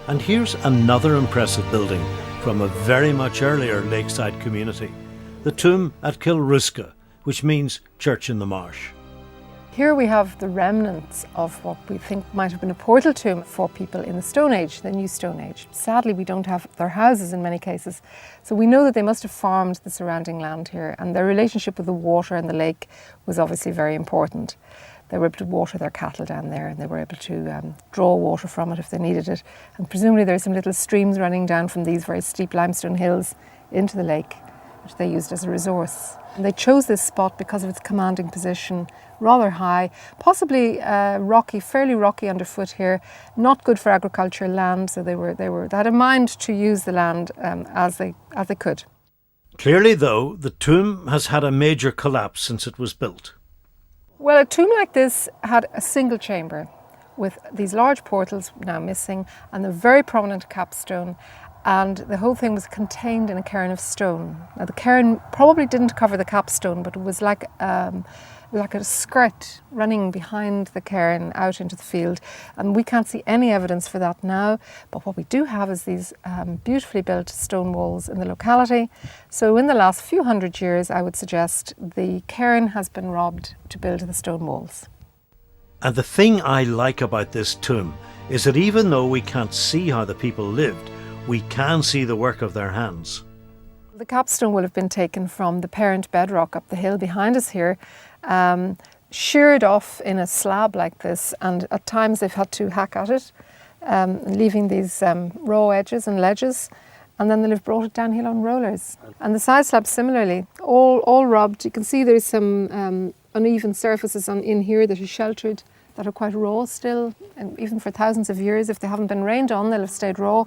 And here's another impressive building from a very much earlier lakeside community, the tomb at Kilrooskagh, which means Church in the Marsh. Here we have the remnants of what we think might have been a portal tomb for people in the Stone Age, the New Stone Age. Sadly, we don't have their houses in many cases, so we know that they must have farmed the surrounding land here, and their relationship with the water and the lake was obviously very important. They were able to water their cattle down there, and they were able to draw water from it if they needed it. And presumably there are some little streams running down from these very steep limestone hills into the lake, which they used as a resource. And they chose this spot because of its commanding position, rather high, possibly rocky, fairly rocky underfoot here, not good for agricultural land, so they had a mind to use the land as they could. Clearly, though, the tomb has had a major collapse since it was built. Well, a tomb like this had a single chamber with these large portals now missing and a very prominent capstone, and the whole thing was contained in a cairn of stone. Now, the cairn probably didn't cover the capstone, but it was like a skirt running behind the cairn out into the field, and we can't see any evidence for that now. But what we do have is these beautifully built stone walls in the locality. So in the last few hundred years, I would suggest the cairn has been robbed to build the stone walls. And the thing I like about this tomb is that even though we can't see how the people lived, we can see the work of their hands. The capstone will have been taken from the parent bedrock up the hill behind us here, sheared off in a slab like this, and at times they've had to hack at it, leaving these raw edges and ledges, and then they'll have brought it downhill on rollers. And the side slabs similarly, all robbed. You can see there's some uneven surfaces in here that are sheltered, that are quite raw still, and even for thousands of years, if they haven't been rained on, they'll have stayed raw.